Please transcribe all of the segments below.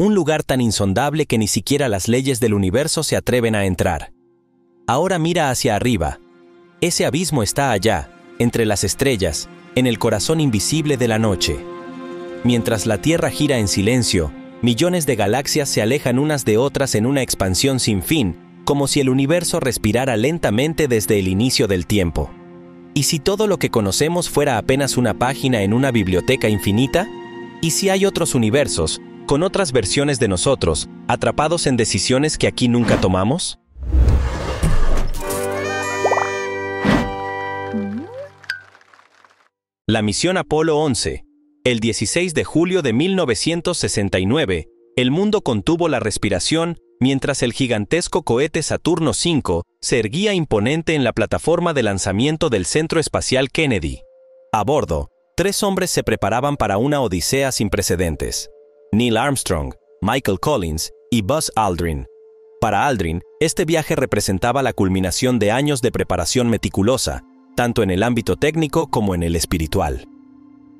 un lugar tan insondable que ni siquiera las leyes del universo se atreven a entrar. Ahora mira hacia arriba. Ese abismo está allá, entre las estrellas, en el corazón invisible de la noche. Mientras la Tierra gira en silencio, millones de galaxias se alejan unas de otras en una expansión sin fin, como si el universo respirara lentamente desde el inicio del tiempo. ¿Y si todo lo que conocemos fuera apenas una página en una biblioteca infinita? ¿Y si hay otros universos, con otras versiones de nosotros, atrapados en decisiones que aquí nunca tomamos? La misión Apolo 11. El 16 de julio de 1969, el mundo contuvo la respiración mientras el gigantesco cohete Saturno V se erguía imponente en la plataforma de lanzamiento del Centro Espacial Kennedy. A bordo, 3 hombres se preparaban para una odisea sin precedentes: Neil Armstrong, Michael Collins y Buzz Aldrin. Para Aldrin, este viaje representaba la culminación de años de preparación meticulosa, tanto en el ámbito técnico como en el espiritual.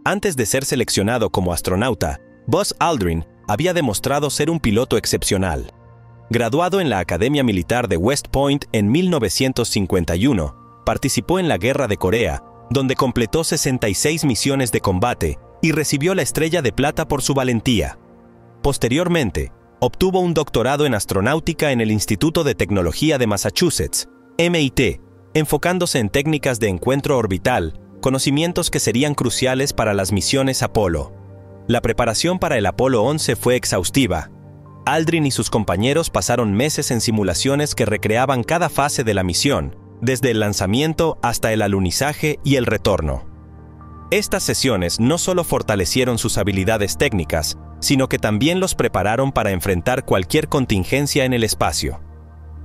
Antes de ser seleccionado como astronauta, Buzz Aldrin había demostrado ser un piloto excepcional. Graduado en la Academia Militar de West Point en 1951, participó en la Guerra de Corea, donde completó 66 misiones de combate y recibió la Estrella de Plata por su valentía. Posteriormente, obtuvo un doctorado en astronáutica en el Instituto de Tecnología de Massachusetts, MIT, enfocándose en técnicas de encuentro orbital, conocimientos que serían cruciales para las misiones Apolo. La preparación para el Apolo 11 fue exhaustiva. Aldrin y sus compañeros pasaron meses en simulaciones que recreaban cada fase de la misión, desde el lanzamiento hasta el alunizaje y el retorno. Estas sesiones no solo fortalecieron sus habilidades técnicas, sino que también los prepararon para enfrentar cualquier contingencia en el espacio.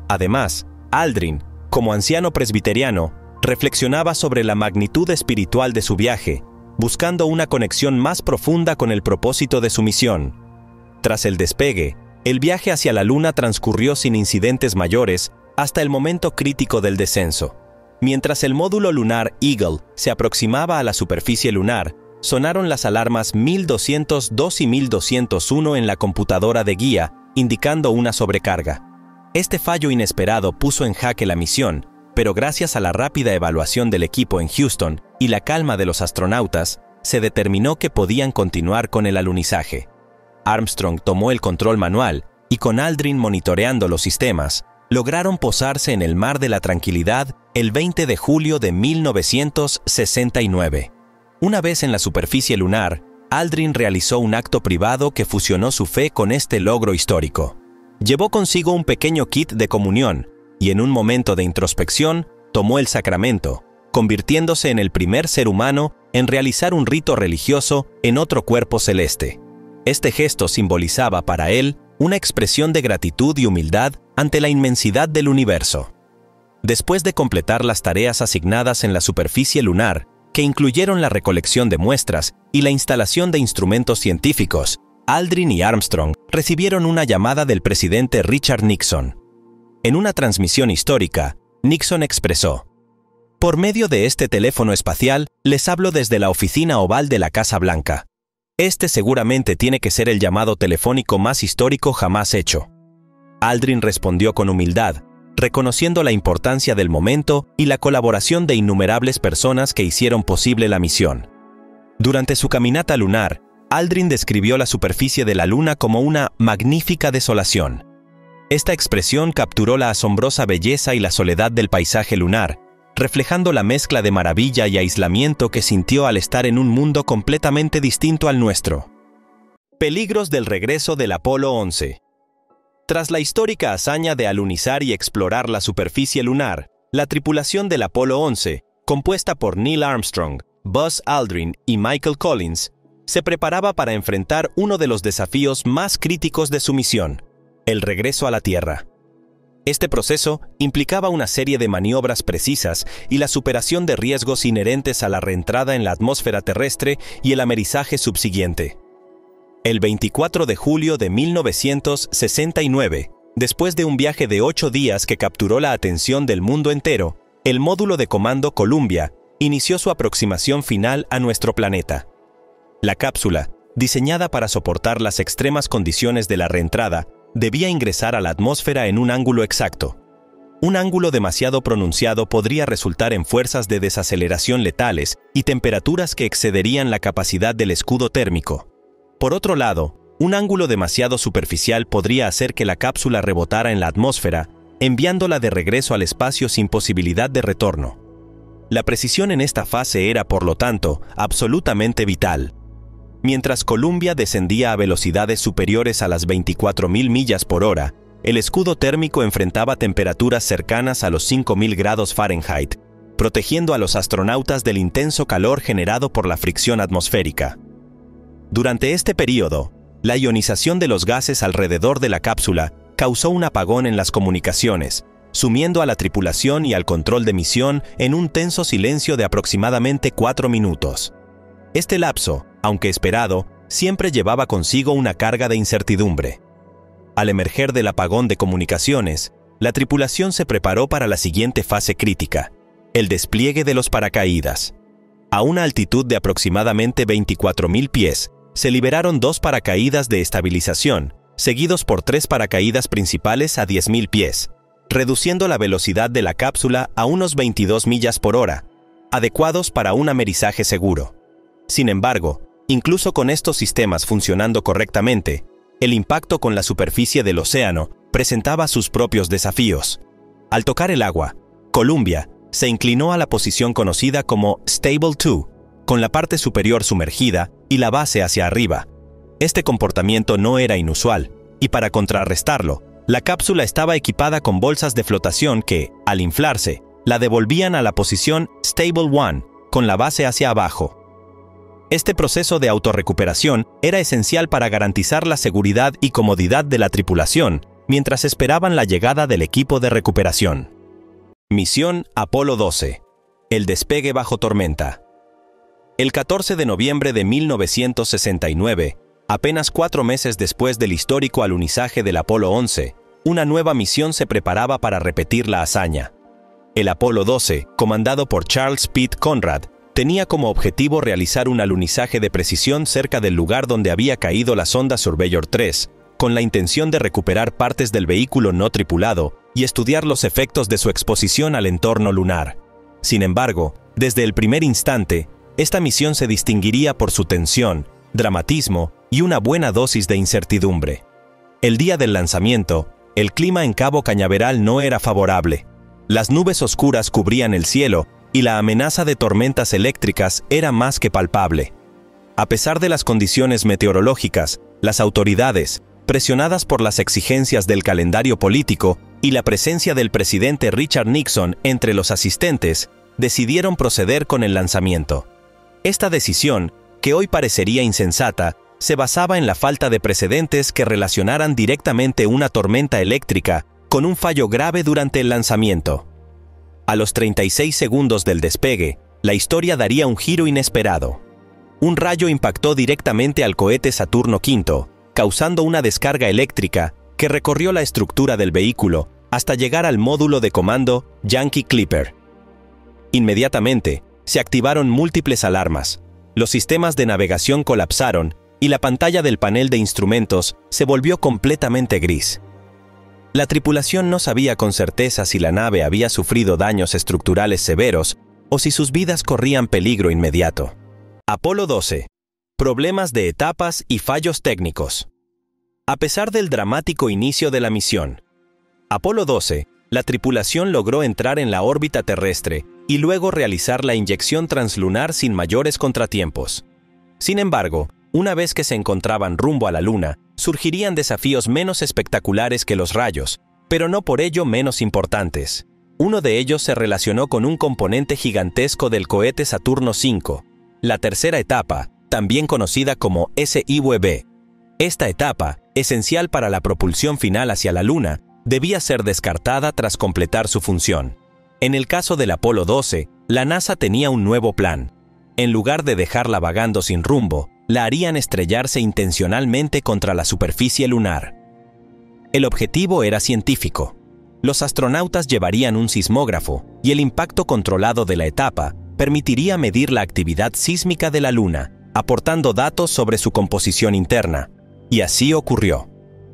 Además, Aldrin, como anciano presbiteriano, reflexionaba sobre la magnitud espiritual de su viaje, buscando una conexión más profunda con el propósito de su misión. Tras el despegue, el viaje hacia la Luna transcurrió sin incidentes mayores hasta el momento crítico del descenso. Mientras el módulo lunar Eagle se aproximaba a la superficie lunar, sonaron las alarmas 1202 y 1201 en la computadora de guía, indicando una sobrecarga. Este fallo inesperado puso en jaque la misión, pero gracias a la rápida evaluación del equipo en Houston y la calma de los astronautas, se determinó que podían continuar con el alunizaje. Armstrong tomó el control manual y, con Aldrin monitoreando los sistemas, lograron posarse en el Mar de la Tranquilidad el 20 de julio de 1969. Una vez en la superficie lunar, Aldrin realizó un acto privado que fusionó su fe con este logro histórico. Llevó consigo un pequeño kit de comunión y, en un momento de introspección, tomó el sacramento, convirtiéndose en el primer ser humano en realizar un rito religioso en otro cuerpo celeste. Este gesto simbolizaba para él una expresión de gratitud y humildad ante la inmensidad del universo. Después de completar las tareas asignadas en la superficie lunar, que incluyeron la recolección de muestras y la instalación de instrumentos científicos, Aldrin y Armstrong recibieron una llamada del presidente Richard Nixon. En una transmisión histórica, Nixon expresó: "Por medio de este teléfono espacial, les hablo desde la oficina oval de la Casa Blanca. Este seguramente tiene que ser el llamado telefónico más histórico jamás hecho". Aldrin respondió con humildad, reconociendo la importancia del momento y la colaboración de innumerables personas que hicieron posible la misión. Durante su caminata lunar, Aldrin describió la superficie de la Luna como una magnífica desolación. Esta expresión capturó la asombrosa belleza y la soledad del paisaje lunar, reflejando la mezcla de maravilla y aislamiento que sintió al estar en un mundo completamente distinto al nuestro. Peligros del regreso del Apolo 11. Tras la histórica hazaña de alunizar y explorar la superficie lunar, la tripulación del Apolo 11, compuesta por Neil Armstrong, Buzz Aldrin y Michael Collins, se preparaba para enfrentar uno de los desafíos más críticos de su misión: el regreso a la Tierra. Este proceso implicaba una serie de maniobras precisas y la superación de riesgos inherentes a la reentrada en la atmósfera terrestre y el amerizaje subsiguiente. El 24 de julio de 1969, después de un viaje de 8 días que capturó la atención del mundo entero, el módulo de comando Columbia inició su aproximación final a nuestro planeta. La cápsula, diseñada para soportar las extremas condiciones de la reentrada, debía ingresar a la atmósfera en un ángulo exacto. Un ángulo demasiado pronunciado podría resultar en fuerzas de desaceleración letales y temperaturas que excederían la capacidad del escudo térmico. Por otro lado, un ángulo demasiado superficial podría hacer que la cápsula rebotara en la atmósfera, enviándola de regreso al espacio sin posibilidad de retorno. La precisión en esta fase era, por lo tanto, absolutamente vital. Mientras Columbia descendía a velocidades superiores a las 24.000 millas por hora, el escudo térmico enfrentaba temperaturas cercanas a los 5.000 grados Fahrenheit, protegiendo a los astronautas del intenso calor generado por la fricción atmosférica. Durante este período, la ionización de los gases alrededor de la cápsula causó un apagón en las comunicaciones, sumiendo a la tripulación y al control de misión en un tenso silencio de aproximadamente 4 minutos. Este lapso, aunque esperado, siempre llevaba consigo una carga de incertidumbre. Al emerger del apagón de comunicaciones, la tripulación se preparó para la siguiente fase crítica, el despliegue de los paracaídas. A una altitud de aproximadamente 24.000 pies, se liberaron 2 paracaídas de estabilización, seguidos por 3 paracaídas principales a 10.000 pies, reduciendo la velocidad de la cápsula a unos 22 millas por hora, adecuados para un amerizaje seguro. Sin embargo, incluso con estos sistemas funcionando correctamente, el impacto con la superficie del océano presentaba sus propios desafíos. Al tocar el agua, Columbia se inclinó a la posición conocida como Stable 2, con la parte superior sumergida y la base hacia arriba. Este comportamiento no era inusual, y para contrarrestarlo, la cápsula estaba equipada con bolsas de flotación que, al inflarse, la devolvían a la posición Stable 1, con la base hacia abajo. Este proceso de autorrecuperación era esencial para garantizar la seguridad y comodidad de la tripulación, mientras esperaban la llegada del equipo de recuperación. Misión Apolo 12. El despegue bajo tormenta. El 14 de noviembre de 1969, apenas 4 meses después del histórico alunizaje del Apolo 11, una nueva misión se preparaba para repetir la hazaña. El Apolo 12, comandado por Charles Pitt Conrad, tenía como objetivo realizar un alunizaje de precisión cerca del lugar donde había caído la sonda Surveyor 3, con la intención de recuperar partes del vehículo no tripulado y estudiar los efectos de su exposición al entorno lunar. Sin embargo, desde el primer instante, esta misión se distinguiría por su tensión, dramatismo y una buena dosis de incertidumbre. El día del lanzamiento, el clima en Cabo Cañaveral no era favorable. Las nubes oscuras cubrían el cielo y la amenaza de tormentas eléctricas era más que palpable. A pesar de las condiciones meteorológicas, las autoridades, presionadas por las exigencias del calendario político y la presencia del presidente Richard Nixon entre los asistentes, decidieron proceder con el lanzamiento. Esta decisión, que hoy parecería insensata, se basaba en la falta de precedentes que relacionaran directamente una tormenta eléctrica con un fallo grave durante el lanzamiento. A los 36 segundos del despegue, la historia daría un giro inesperado. Un rayo impactó directamente al cohete Saturno V, causando una descarga eléctrica que recorrió la estructura del vehículo hasta llegar al módulo de comando Yankee Clipper. Inmediatamente, se activaron múltiples alarmas, los sistemas de navegación colapsaron y la pantalla del panel de instrumentos se volvió completamente gris. La tripulación no sabía con certeza si la nave había sufrido daños estructurales severos o si sus vidas corrían peligro inmediato. Apolo 12. Problemas de etapas y fallos técnicos. A pesar del dramático inicio de la misión, Apolo 12, la tripulación logró entrar en la órbita terrestre y luego realizar la inyección translunar sin mayores contratiempos. Sin embargo, una vez que se encontraban rumbo a la Luna, surgirían desafíos menos espectaculares que los rayos, pero no por ello menos importantes. Uno de ellos se relacionó con un componente gigantesco del cohete Saturno V, la tercera etapa, también conocida como SIVB. Esta etapa, esencial para la propulsión final hacia la Luna, debía ser descartada tras completar su función. En el caso del Apolo 12, la NASA tenía un nuevo plan. En lugar de dejarla vagando sin rumbo, la harían estrellarse intencionalmente contra la superficie lunar. El objetivo era científico. Los astronautas llevarían un sismógrafo y el impacto controlado de la etapa permitiría medir la actividad sísmica de la Luna, aportando datos sobre su composición interna. Y así ocurrió.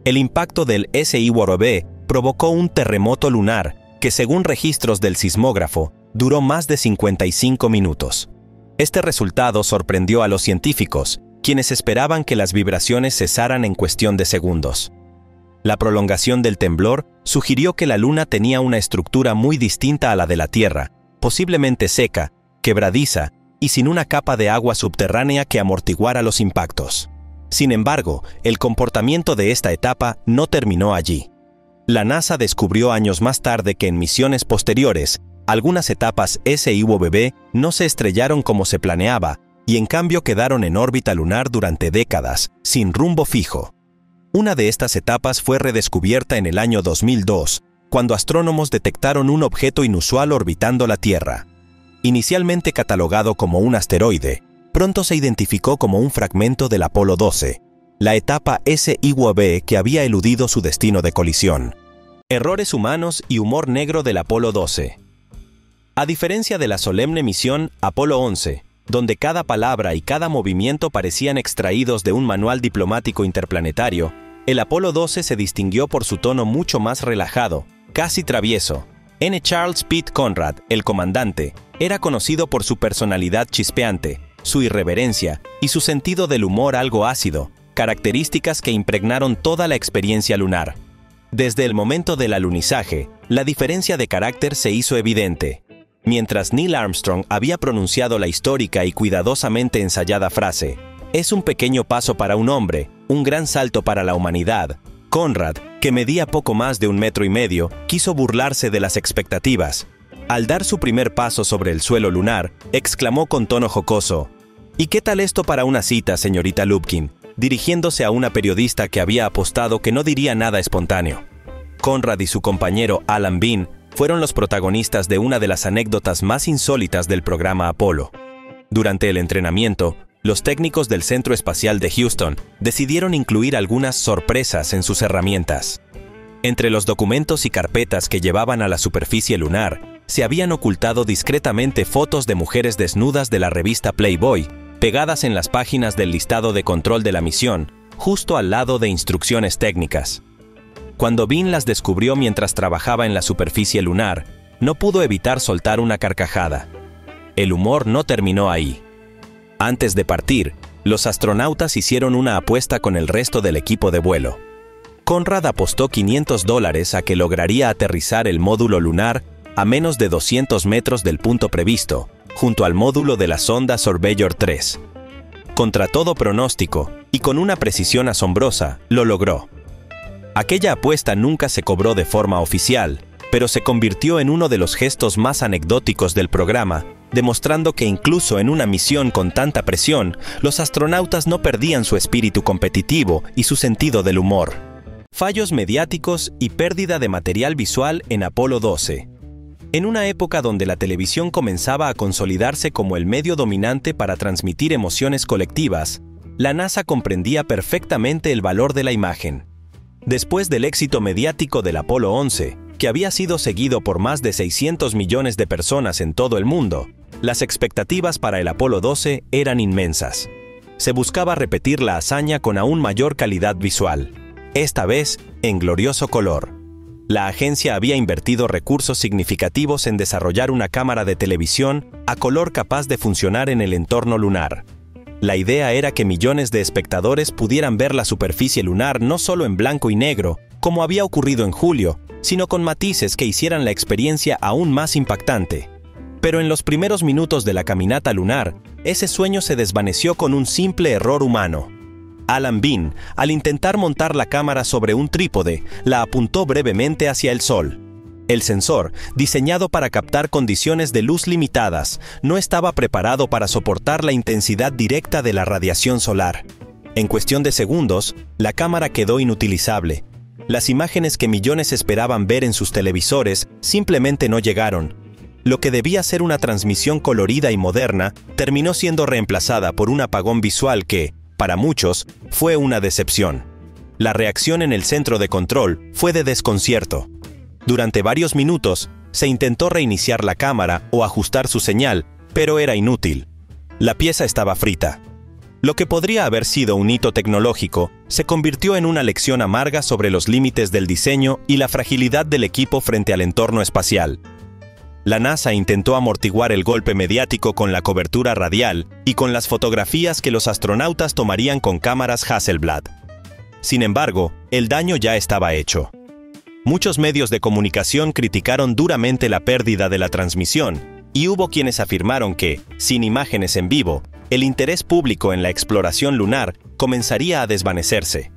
El impacto del SIWB provocó un terremoto lunar que, según registros del sismógrafo, duró más de 55 minutos. Este resultado sorprendió a los científicos, quienes esperaban que las vibraciones cesaran en cuestión de segundos. La prolongación del temblor sugirió que la Luna tenía una estructura muy distinta a la de la Tierra, posiblemente seca, quebradiza y sin una capa de agua subterránea que amortiguara los impactos. Sin embargo, el comportamiento de esta etapa no terminó allí. La NASA descubrió años más tarde que en misiones posteriores, algunas etapas SIWB no se estrellaron como se planeaba y en cambio quedaron en órbita lunar durante décadas, sin rumbo fijo. Una de estas etapas fue redescubierta en el año 2002, cuando astrónomos detectaron un objeto inusual orbitando la Tierra. Inicialmente catalogado como un asteroide, pronto se identificó como un fragmento del Apolo 12, la etapa SIWB que había eludido su destino de colisión. Errores humanos y humor negro del Apolo 12. A diferencia de la solemne misión Apolo 11, donde cada palabra y cada movimiento parecían extraídos de un manual diplomático interplanetario, el Apolo 12 se distinguió por su tono mucho más relajado, casi travieso. N. Charles Pitt Conrad, el comandante, era conocido por su personalidad chispeante, su irreverencia y su sentido del humor algo ácido, características que impregnaron toda la experiencia lunar. Desde el momento del alunizaje, la diferencia de carácter se hizo evidente. Mientras Neil Armstrong había pronunciado la histórica y cuidadosamente ensayada frase, «Es un pequeño paso para un hombre, un gran salto para la humanidad», Conrad, que medía poco más de 1,5 metros, quiso burlarse de las expectativas. Al dar su primer paso sobre el suelo lunar, exclamó con tono jocoso, «¿Y qué tal esto para una cita, señorita Lubkin?», dirigiéndose a una periodista que había apostado que no diría nada espontáneo. Conrad y su compañero Alan Bean fueron los protagonistas de una de las anécdotas más insólitas del programa Apolo. Durante el entrenamiento, los técnicos del Centro Espacial de Houston decidieron incluir algunas sorpresas en sus herramientas. Entre los documentos y carpetas que llevaban a la superficie lunar, se habían ocultado discretamente fotos de mujeres desnudas de la revista Playboy, pegadas en las páginas del listado de control de la misión, justo al lado de instrucciones técnicas. Cuando Bean las descubrió mientras trabajaba en la superficie lunar, no pudo evitar soltar una carcajada. El humor no terminó ahí. Antes de partir, los astronautas hicieron una apuesta con el resto del equipo de vuelo. Conrad apostó $500 a que lograría aterrizar el módulo lunar a menos de 200 metros del punto previsto, junto al módulo de la sonda Surveyor 3. Contra todo pronóstico, y con una precisión asombrosa, lo logró. Aquella apuesta nunca se cobró de forma oficial, pero se convirtió en uno de los gestos más anecdóticos del programa, demostrando que incluso en una misión con tanta presión, los astronautas no perdían su espíritu competitivo y su sentido del humor. Fallos mediáticos y pérdida de material visual en Apolo 12. En una época donde la televisión comenzaba a consolidarse como el medio dominante para transmitir emociones colectivas, la NASA comprendía perfectamente el valor de la imagen. Después del éxito mediático del Apolo 11, que había sido seguido por más de 600 millones de personas en todo el mundo, las expectativas para el Apolo 12 eran inmensas. Se buscaba repetir la hazaña con aún mayor calidad visual, esta vez en glorioso color. La agencia había invertido recursos significativos en desarrollar una cámara de televisión a color capaz de funcionar en el entorno lunar. La idea era que millones de espectadores pudieran ver la superficie lunar no solo en blanco y negro, como había ocurrido en julio, sino con matices que hicieran la experiencia aún más impactante. Pero en los primeros minutos de la caminata lunar, ese sueño se desvaneció con un simple error humano. Alan Bean, al intentar montar la cámara sobre un trípode, la apuntó brevemente hacia el Sol. El sensor, diseñado para captar condiciones de luz limitadas, no estaba preparado para soportar la intensidad directa de la radiación solar. En cuestión de segundos, la cámara quedó inutilizable. Las imágenes que millones esperaban ver en sus televisores simplemente no llegaron. Lo que debía ser una transmisión colorida y moderna, terminó siendo reemplazada por un apagón visual que, para muchos, fue una decepción. La reacción en el centro de control fue de desconcierto. Durante varios minutos, se intentó reiniciar la cámara o ajustar su señal, pero era inútil. La pieza estaba frita. Lo que podría haber sido un hito tecnológico se convirtió en una lección amarga sobre los límites del diseño y la fragilidad del equipo frente al entorno espacial. La NASA intentó amortiguar el golpe mediático con la cobertura radial y con las fotografías que los astronautas tomarían con cámaras Hasselblad. Sin embargo, el daño ya estaba hecho. Muchos medios de comunicación criticaron duramente la pérdida de la transmisión, y hubo quienes afirmaron que, sin imágenes en vivo, el interés público en la exploración lunar comenzaría a desvanecerse.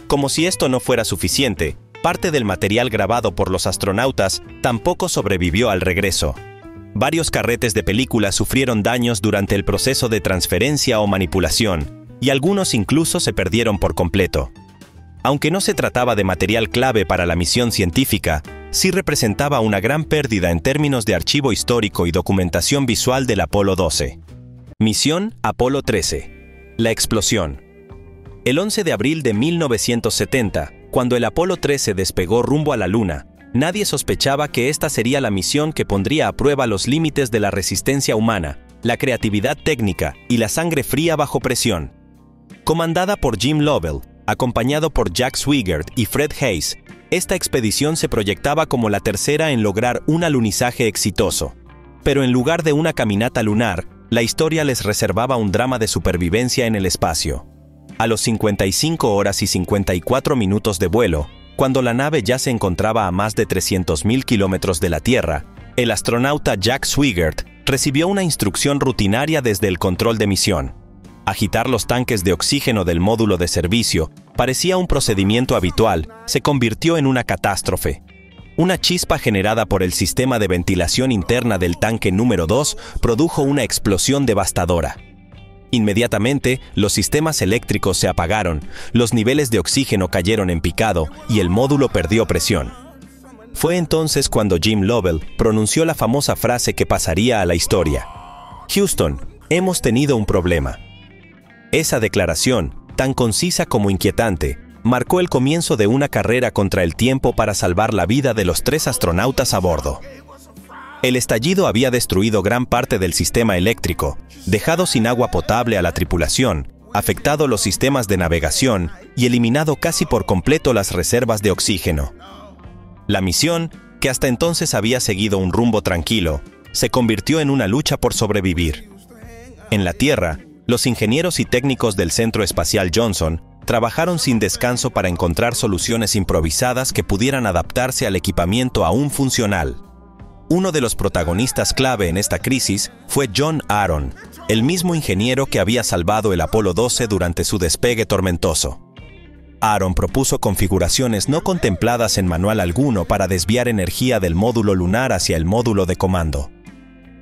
Como si esto no fuera suficiente, parte del material grabado por los astronautas tampoco sobrevivió al regreso. Varios carretes de película sufrieron daños durante el proceso de transferencia o manipulación, y algunos incluso se perdieron por completo. Aunque no se trataba de material clave para la misión científica, sí representaba una gran pérdida en términos de archivo histórico y documentación visual del Apolo 12. Misión Apolo 13. La explosión. El 11 de abril de 1970, cuando el Apolo 13 despegó rumbo a la Luna, nadie sospechaba que esta sería la misión que pondría a prueba los límites de la resistencia humana, la creatividad técnica y la sangre fría bajo presión. Comandada por Jim Lovell, acompañado por Jack Swigert y Fred Haise, esta expedición se proyectaba como la tercera en lograr un alunizaje exitoso. Pero en lugar de una caminata lunar, la historia les reservaba un drama de supervivencia en el espacio. A los 55 horas y 54 minutos de vuelo, cuando la nave ya se encontraba a más de 300.000 kilómetros de la Tierra, el astronauta Jack Swigert recibió una instrucción rutinaria desde el control de misión. Agitar los tanques de oxígeno del módulo de servicio parecía un procedimiento habitual, se convirtió en una catástrofe. Una chispa generada por el sistema de ventilación interna del tanque número 2 produjo una explosión devastadora. Inmediatamente, los sistemas eléctricos se apagaron, los niveles de oxígeno cayeron en picado y el módulo perdió presión. Fue entonces cuando Jim Lovell pronunció la famosa frase que pasaría a la historia: «Houston, hemos tenido un problema». Esa declaración, tan concisa como inquietante, marcó el comienzo de una carrera contra el tiempo para salvar la vida de los 3 astronautas a bordo. El estallido había destruido gran parte del sistema eléctrico, dejado sin agua potable a la tripulación, afectado los sistemas de navegación y eliminado casi por completo las reservas de oxígeno. La misión, que hasta entonces había seguido un rumbo tranquilo, se convirtió en una lucha por sobrevivir. En la Tierra, los ingenieros y técnicos del Centro Espacial Johnson trabajaron sin descanso para encontrar soluciones improvisadas que pudieran adaptarse al equipamiento aún funcional. Uno de los protagonistas clave en esta crisis fue John Aaron, el mismo ingeniero que había salvado el Apolo 12 durante su despegue tormentoso. Aaron propuso configuraciones no contempladas en manual alguno para desviar energía del módulo lunar hacia el módulo de comando.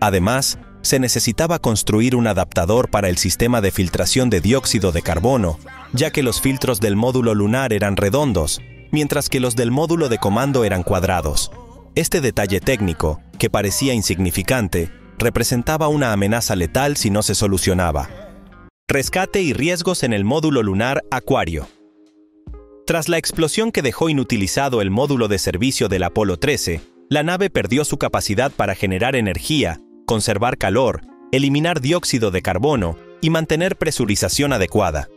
Además, se necesitaba construir un adaptador para el sistema de filtración de dióxido de carbono, ya que los filtros del módulo lunar eran redondos, mientras que los del módulo de comando eran cuadrados. Este detalle técnico, que parecía insignificante, representaba una amenaza letal si no se solucionaba. Rescate y riesgos en el módulo lunar Aquario. Tras la explosión que dejó inutilizado el módulo de servicio del Apolo 13, la nave perdió su capacidad para generar energía, conservar calor, eliminar dióxido de carbono y mantener presurización adecuada.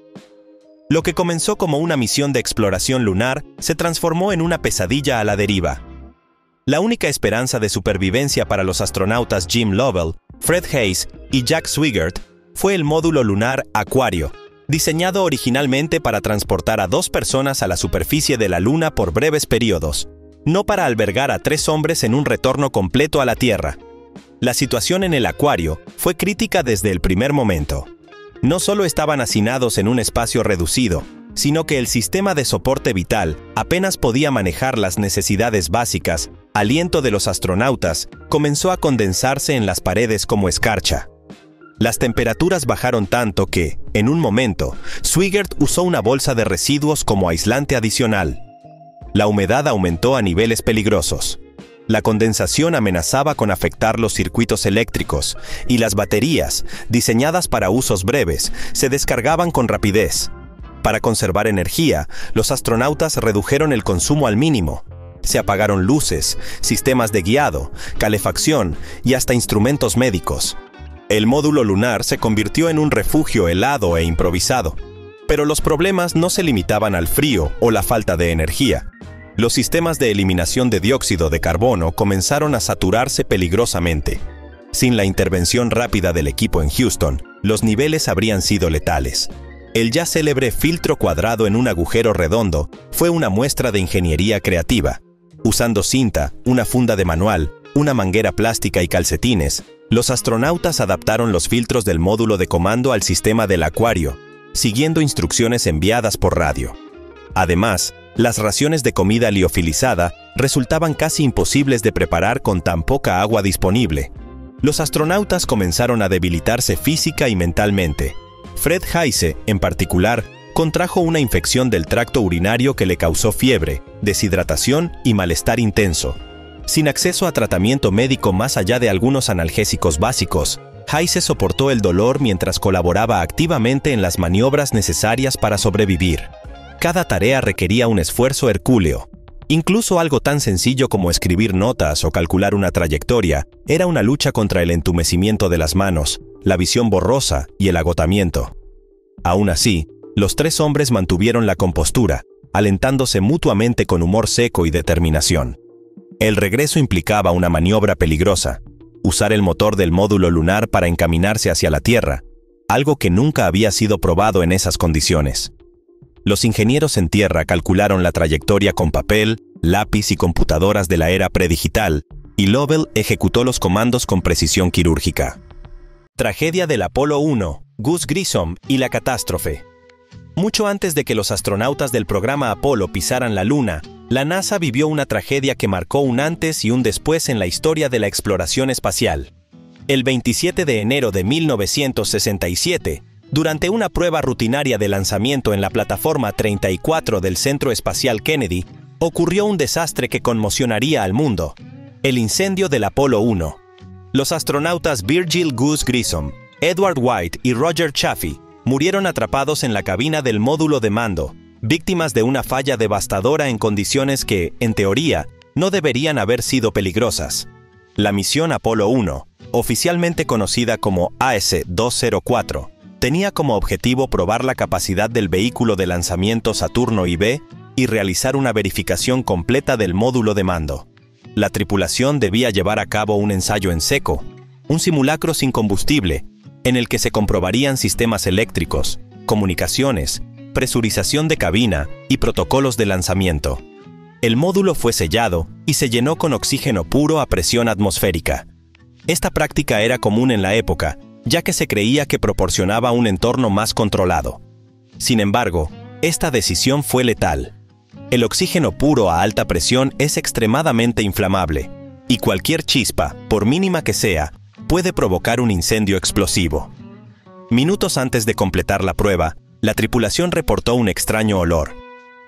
Lo que comenzó como una misión de exploración lunar se transformó en una pesadilla a la deriva. La única esperanza de supervivencia para los astronautas Jim Lovell, Fred Haise y Jack Swigert fue el módulo lunar Aquario, diseñado originalmente para transportar a 2 personas a la superficie de la Luna por breves periodos, no para albergar a 3 hombres en un retorno completo a la Tierra. La situación en el Acuario fue crítica desde el primer momento. No solo estaban hacinados en un espacio reducido, sino que el sistema de soporte vital apenas podía manejar las necesidades básicas. Aliento de los astronautas comenzó a condensarse en las paredes como escarcha. Las temperaturas bajaron tanto que, en un momento, Swigert usó una bolsa de residuos como aislante adicional. La humedad aumentó a niveles peligrosos. La condensación amenazaba con afectar los circuitos eléctricos, y las baterías, diseñadas para usos breves, se descargaban con rapidez. Para conservar energía, los astronautas redujeron el consumo al mínimo. Se apagaron luces, sistemas de guiado, calefacción y hasta instrumentos médicos. El módulo lunar se convirtió en un refugio helado e improvisado. Pero los problemas no se limitaban al frío o la falta de energía. Los sistemas de eliminación de dióxido de carbono comenzaron a saturarse peligrosamente. Sin la intervención rápida del equipo en Houston, los niveles habrían sido letales. El ya célebre filtro cuadrado en un agujero redondo fue una muestra de ingeniería creativa. Usando cinta, una funda de manual, una manguera plástica y calcetines, los astronautas adaptaron los filtros del módulo de comando al sistema del acuario, siguiendo instrucciones enviadas por radio. Además, las raciones de comida liofilizada resultaban casi imposibles de preparar con tan poca agua disponible. Los astronautas comenzaron a debilitarse física y mentalmente. Fred Heise, en particular, contrajo una infección del tracto urinario que le causó fiebre, deshidratación y malestar intenso. Sin acceso a tratamiento médico más allá de algunos analgésicos básicos, Heise soportó el dolor mientras colaboraba activamente en las maniobras necesarias para sobrevivir. Cada tarea requería un esfuerzo hercúleo. Incluso algo tan sencillo como escribir notas o calcular una trayectoria era una lucha contra el entumecimiento de las manos, la visión borrosa y el agotamiento. Aún así, los tres hombres mantuvieron la compostura, alentándose mutuamente con humor seco y determinación. El regreso implicaba una maniobra peligrosa, usar el motor del módulo lunar para encaminarse hacia la Tierra, algo que nunca había sido probado en esas condiciones. Los ingenieros en tierra calcularon la trayectoria con papel, lápiz y computadoras de la era predigital, y Lovell ejecutó los comandos con precisión quirúrgica. Tragedia del Apolo 1, Gus Grissom y la catástrofe. Mucho antes de que los astronautas del programa Apolo pisaran la Luna, la NASA vivió una tragedia que marcó un antes y un después en la historia de la exploración espacial. El 27 de enero de 1967, durante una prueba rutinaria de lanzamiento en la plataforma 34 del Centro Espacial Kennedy, ocurrió un desastre que conmocionaría al mundo: el incendio del Apolo 1. Los astronautas Virgil Gus Grissom, Edward White y Roger Chaffee murieron atrapados en la cabina del módulo de mando, víctimas de una falla devastadora en condiciones que, en teoría, no deberían haber sido peligrosas. La misión Apolo 1, oficialmente conocida como AS-204, tenía como objetivo probar la capacidad del vehículo de lanzamiento Saturno IB y realizar una verificación completa del módulo de mando. La tripulación debía llevar a cabo un ensayo en seco, un simulacro sin combustible, en el que se comprobarían sistemas eléctricos, comunicaciones, presurización de cabina y protocolos de lanzamiento. El módulo fue sellado y se llenó con oxígeno puro a presión atmosférica. Esta práctica era común en la época, ya que se creía que proporcionaba un entorno más controlado. Sin embargo, esta decisión fue letal. El oxígeno puro a alta presión es extremadamente inflamable, y cualquier chispa, por mínima que sea, puede provocar un incendio explosivo. Minutos antes de completar la prueba, la tripulación reportó un extraño olor.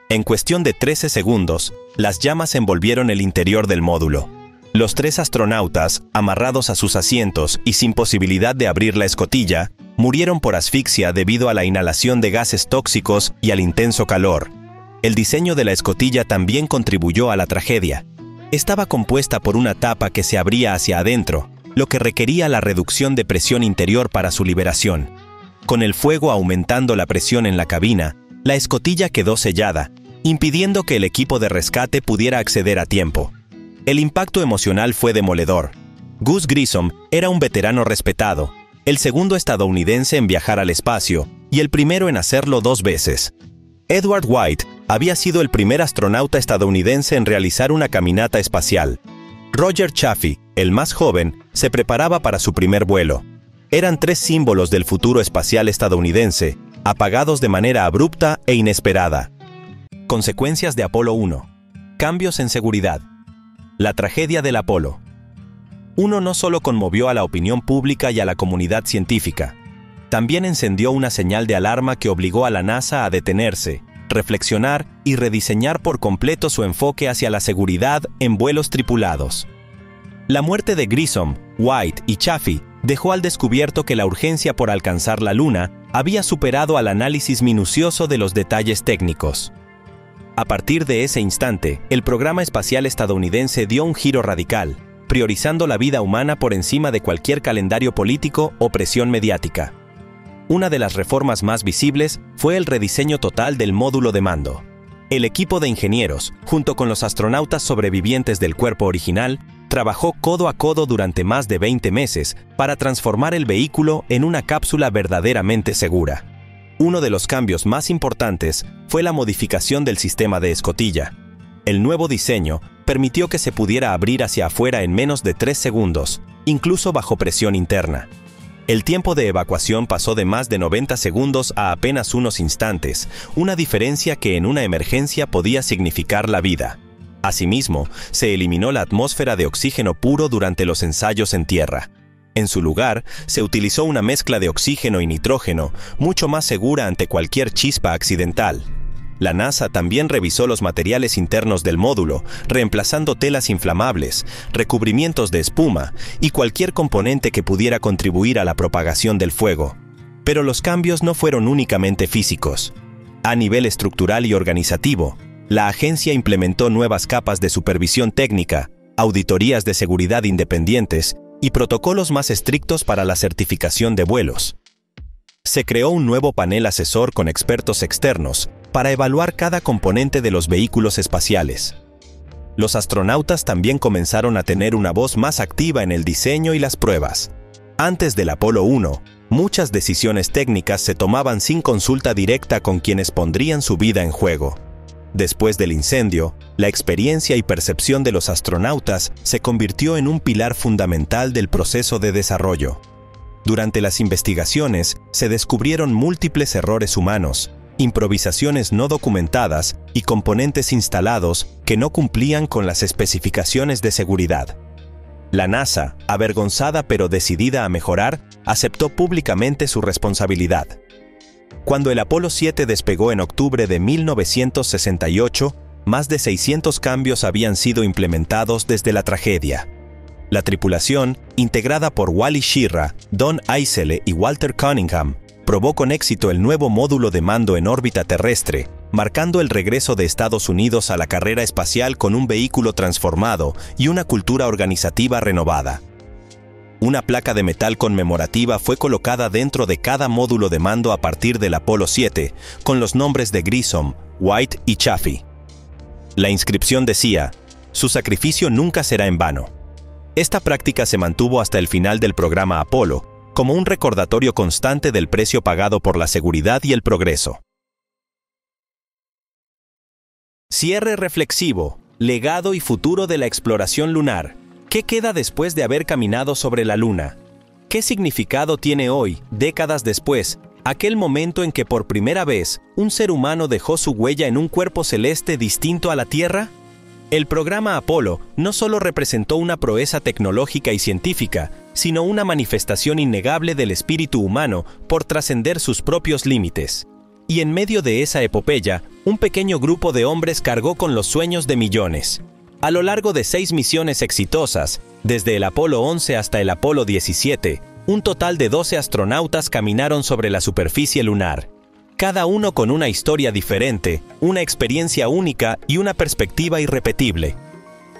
En cuestión de 13 segundos, las llamas envolvieron el interior del módulo. Los tres astronautas, amarrados a sus asientos y sin posibilidad de abrir la escotilla, murieron por asfixia debido a la inhalación de gases tóxicos y al intenso calor. El diseño de la escotilla también contribuyó a la tragedia. Estaba compuesta por una tapa que se abría hacia adentro, lo que requería la reducción de presión interior para su liberación. Con el fuego aumentando la presión en la cabina, la escotilla quedó sellada, impidiendo que el equipo de rescate pudiera acceder a tiempo. El impacto emocional fue demoledor. Gus Grissom era un veterano respetado, el segundo estadounidense en viajar al espacio y el primero en hacerlo 2 veces. Edward White había sido el primer astronauta estadounidense en realizar una caminata espacial. Roger Chaffee, el más joven, se preparaba para su primer vuelo. Eran 3 símbolos del futuro espacial estadounidense, apagados de manera abrupta e inesperada. Consecuencias de Apolo 1. Cambios en seguridad. La tragedia del Apolo 1 no solo conmovió a la opinión pública y a la comunidad científica, también encendió una señal de alarma que obligó a la NASA a detenerse, reflexionar y rediseñar por completo su enfoque hacia la seguridad en vuelos tripulados. La muerte de Grissom, White y Chaffee dejó al descubierto que la urgencia por alcanzar la Luna había superado al análisis minucioso de los detalles técnicos. A partir de ese instante, el programa espacial estadounidense dio un giro radical, priorizando la vida humana por encima de cualquier calendario político o presión mediática. Una de las reformas más visibles fue el rediseño total del módulo de mando. El equipo de ingenieros, junto con los astronautas sobrevivientes del cuerpo original, trabajó codo a codo durante más de 20 meses para transformar el vehículo en una cápsula verdaderamente segura. Uno de los cambios más importantes fue la modificación del sistema de escotilla. El nuevo diseño permitió que se pudiera abrir hacia afuera en menos de 3 segundos, incluso bajo presión interna. El tiempo de evacuación pasó de más de 90 segundos a apenas unos instantes, una diferencia que en una emergencia podía significar la vida. Asimismo, se eliminó la atmósfera de oxígeno puro durante los ensayos en tierra. En su lugar, se utilizó una mezcla de oxígeno y nitrógeno, mucho más segura ante cualquier chispa accidental. La NASA también revisó los materiales internos del módulo, reemplazando telas inflamables, recubrimientos de espuma y cualquier componente que pudiera contribuir a la propagación del fuego. Pero los cambios no fueron únicamente físicos. A nivel estructural y organizativo, la agencia implementó nuevas capas de supervisión técnica, auditorías de seguridad independientes y protocolos más estrictos para la certificación de vuelos. Se creó un nuevo panel asesor con expertos externos para evaluar cada componente de los vehículos espaciales. Los astronautas también comenzaron a tener una voz más activa en el diseño y las pruebas. Antes del Apolo 1, muchas decisiones técnicas se tomaban sin consulta directa con quienes pondrían su vida en juego. Después del incendio, la experiencia y percepción de los astronautas se convirtió en un pilar fundamental del proceso de desarrollo. Durante las investigaciones, se descubrieron múltiples errores humanos, improvisaciones no documentadas y componentes instalados que no cumplían con las especificaciones de seguridad. La NASA, avergonzada pero decidida a mejorar, aceptó públicamente su responsabilidad. Cuando el Apolo 7 despegó en octubre de 1968, más de 600 cambios habían sido implementados desde la tragedia. La tripulación, integrada por Wally Schirra, Don Eisele y Walter Cunningham, probó con éxito el nuevo módulo de mando en órbita terrestre, marcando el regreso de Estados Unidos a la carrera espacial con un vehículo transformado y una cultura organizativa renovada. Una placa de metal conmemorativa fue colocada dentro de cada módulo de mando a partir del Apolo 7, con los nombres de Grissom, White y Chaffee. La inscripción decía: «Su sacrificio nunca será en vano». Esta práctica se mantuvo hasta el final del programa Apolo, como un recordatorio constante del precio pagado por la seguridad y el progreso. Cierre reflexivo, legado y futuro de la exploración lunar. ¿Qué queda después de haber caminado sobre la Luna? ¿Qué significado tiene hoy, décadas después, aquel momento en que por primera vez un ser humano dejó su huella en un cuerpo celeste distinto a la Tierra? El programa Apolo no solo representó una proeza tecnológica y científica, sino una manifestación innegable del espíritu humano por trascender sus propios límites. Y en medio de esa epopeya, un pequeño grupo de hombres cargó con los sueños de millones. A lo largo de 6 misiones exitosas, desde el Apolo 11 hasta el Apolo 17, un total de 12 astronautas caminaron sobre la superficie lunar. Cada uno con una historia diferente, una experiencia única y una perspectiva irrepetible.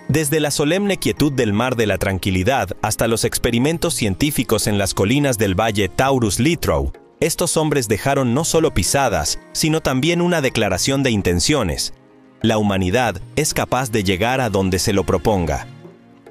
Desde la solemne quietud del Mar de la Tranquilidad hasta los experimentos científicos en las colinas del valle Taurus-Littrow, estos hombres dejaron no solo pisadas, sino también una declaración de intenciones. La humanidad es capaz de llegar a donde se lo proponga.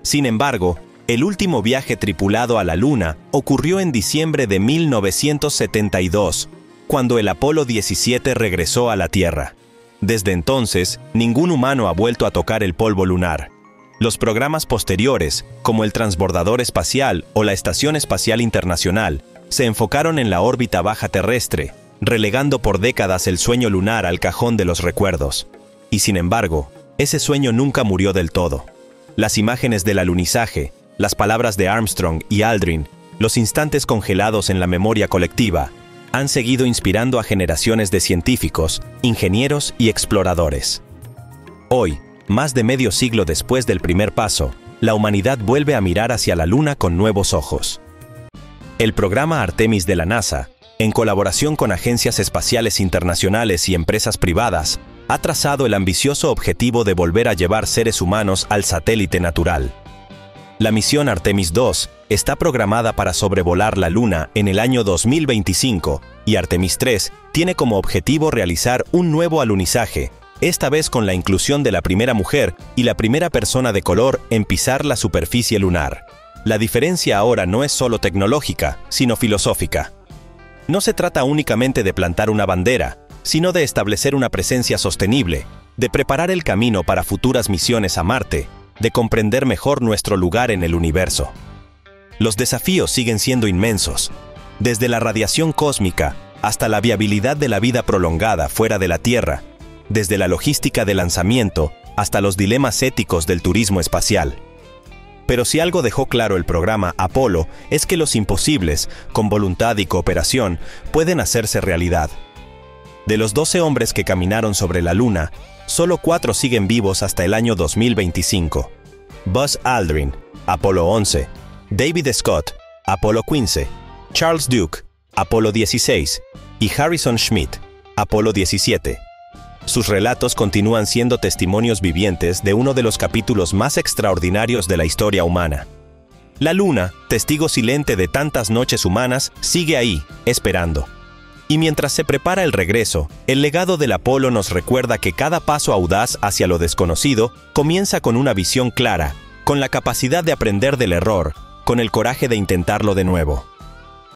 Sin embargo, el último viaje tripulado a la Luna ocurrió en diciembre de 1972, cuando el Apolo 17 regresó a la Tierra. Desde entonces, ningún humano ha vuelto a tocar el polvo lunar. Los programas posteriores, como el Transbordador Espacial o la Estación Espacial Internacional, se enfocaron en la órbita baja terrestre, relegando por décadas el sueño lunar al cajón de los recuerdos. Y sin embargo, ese sueño nunca murió del todo. Las imágenes del alunizaje, las palabras de Armstrong y Aldrin, los instantes congelados en la memoria colectiva, han seguido inspirando a generaciones de científicos, ingenieros y exploradores. Hoy, más de medio siglo después del primer paso, la humanidad vuelve a mirar hacia la Luna con nuevos ojos. El programa Artemis de la NASA, en colaboración con agencias espaciales internacionales y empresas privadas, ha trazado el ambicioso objetivo de volver a llevar seres humanos al satélite natural. La misión Artemis II está programada para sobrevolar la Luna en el año 2025 y Artemis III tiene como objetivo realizar un nuevo alunizaje, esta vez con la inclusión de la primera mujer y la primera persona de color en pisar la superficie lunar. La diferencia ahora no es solo tecnológica, sino filosófica. No se trata únicamente de plantar una bandera, sino de establecer una presencia sostenible, de preparar el camino para futuras misiones a Marte, de comprender mejor nuestro lugar en el universo. Los desafíos siguen siendo inmensos, desde la radiación cósmica hasta la viabilidad de la vida prolongada fuera de la Tierra, desde la logística de lanzamiento hasta los dilemas éticos del turismo espacial. Pero si algo dejó claro el programa Apolo es que los imposibles, con voluntad y cooperación, pueden hacerse realidad. De los 12 hombres que caminaron sobre la Luna, solo 4 siguen vivos hasta el año 2025. Buzz Aldrin, Apolo 11, David Scott, Apolo 15, Charles Duke, Apolo 16 y Harrison Schmitt, Apolo 17. Sus relatos continúan siendo testimonios vivientes de uno de los capítulos más extraordinarios de la historia humana. La Luna, testigo silente de tantas noches humanas, sigue ahí, esperando. Y mientras se prepara el regreso, el legado del Apolo nos recuerda que cada paso audaz hacia lo desconocido comienza con una visión clara, con la capacidad de aprender del error, con el coraje de intentarlo de nuevo.